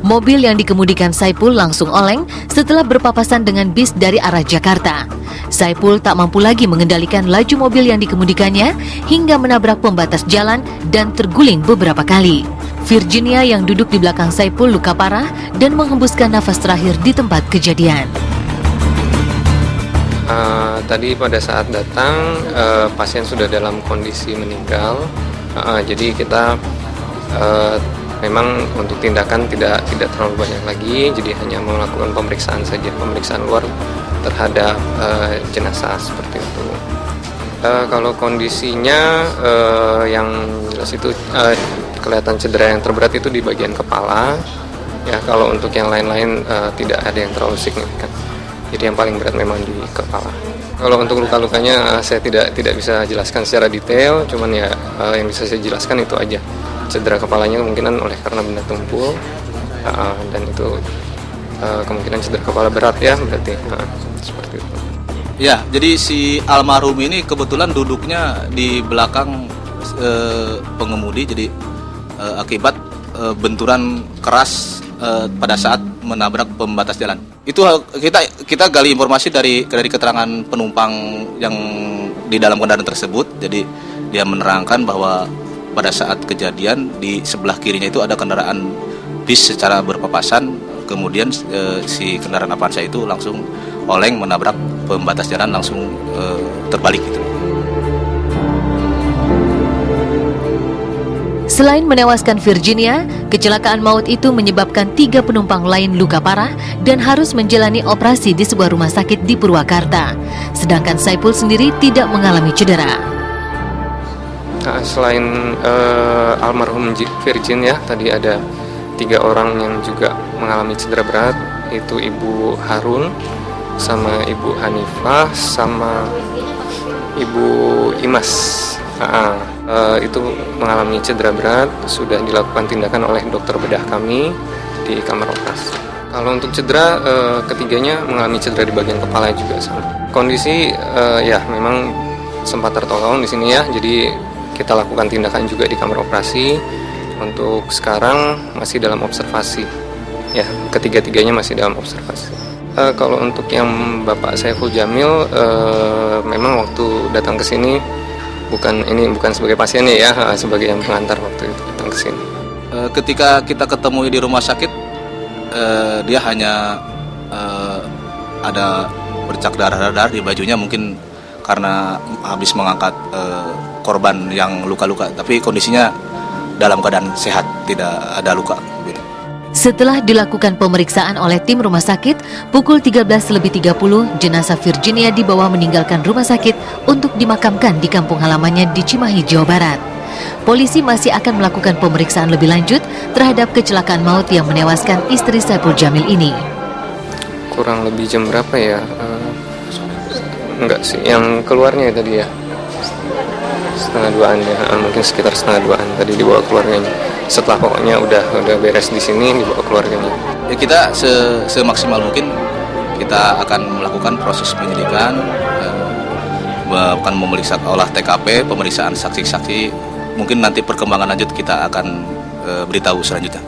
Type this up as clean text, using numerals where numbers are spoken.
Mobil yang dikemudikan Saipul langsung oleng setelah berpapasan dengan bis dari arah Jakarta. Saipul tak mampu lagi mengendalikan laju mobil yang dikemudikannya hingga menabrak pembatas jalan dan terguling beberapa kali. Virginia yang duduk di belakang Saipul luka parah dan menghembuskan nafas terakhir di tempat kejadian. Tadi pada saat datang pasien sudah dalam kondisi meninggal, jadi kita memang untuk tindakan tidak terlalu banyak lagi, jadi hanya melakukan pemeriksaan saja, pemeriksaan luar terhadap jenazah seperti itu. Kalau kondisinya yang jelas itu kelihatan cedera yang terberat itu di bagian kepala. Ya, kalau untuk yang lain-lain tidak ada yang terlalu signifikan. Jadi yang paling berat memang di kepala. Kalau untuk luka-lukanya saya tidak bisa jelaskan secara detail, cuman ya yang bisa saya jelaskan itu aja. Cedera kepalanya kemungkinan oleh karena benda tumpul, dan itu kemungkinan cedera kepala berat ya, berarti seperti itu. Ya, jadi si almarhum ini kebetulan duduknya di belakang pengemudi, jadi akibat benturan keras pada saat menabrak pembatas jalan. Itu kita gali informasi dari keterangan penumpang yang di dalam kendaraan tersebut. Jadi dia menerangkan bahwa pada saat kejadian di sebelah kirinya itu ada kendaraan bis secara berpapasan, kemudian si kendaraan Avanza itu langsung oleng menabrak pembatas jalan, langsung terbalik gitu. Selain menewaskan Virginia, kecelakaan maut itu menyebabkan 3 penumpang lain luka parah dan harus menjalani operasi di sebuah rumah sakit di Purwakarta. Sedangkan Saipul sendiri tidak mengalami cedera. Selain almarhum Virginia, tadi ada 3 orang yang juga mengalami cedera berat, yaitu Ibu Harun, sama Ibu Hanifah, sama Ibu Imas. Itu mengalami cedera berat, sudah dilakukan tindakan oleh dokter bedah kami di kamar operasi. Kalau untuk cedera, ketiganya mengalami cedera di bagian kepala juga sama. Kondisi ya memang sempat tertolong di sini ya, jadi kita lakukan tindakan juga di kamar operasi. Untuk sekarang masih dalam observasi. Ya, ketiga-tiganya masih dalam observasi. Kalau untuk yang Bapak Saiful Jamil, memang waktu datang ke sini bukan sebagai pasiennya ya, sebagai yang pengantar waktu itu datang ke sini. Ketika kita ketemu di rumah sakit, dia hanya ada bercak darah di bajunya, mungkin karena habis mengangkat korban yang luka-luka, tapi kondisinya dalam keadaan sehat, tidak ada luka. Setelah dilakukan pemeriksaan oleh tim rumah sakit, pukul 13.30 jenazah Virginia dibawa meninggalkan rumah sakit untuk dimakamkan di kampung halamannya di Cimahi, Jawa Barat. Polisi masih akan melakukan pemeriksaan lebih lanjut terhadap kecelakaan maut yang menewaskan istri Saipul Jamil ini. Kurang lebih jam berapa ya? Enggak sih, yang keluarnya tadi ya 1:30 ya, mungkin sekitar 1:30 tadi dibawa keluarganya. Setelah pokoknya udah beres di sini, dibawa keluarganya. Ya, kita semaksimal mungkin kita akan melakukan proses penyidikan, akan memeriksa olah TKP, pemeriksaan saksi-saksi. Mungkin nanti perkembangan lanjut kita akan beritahu selanjutnya.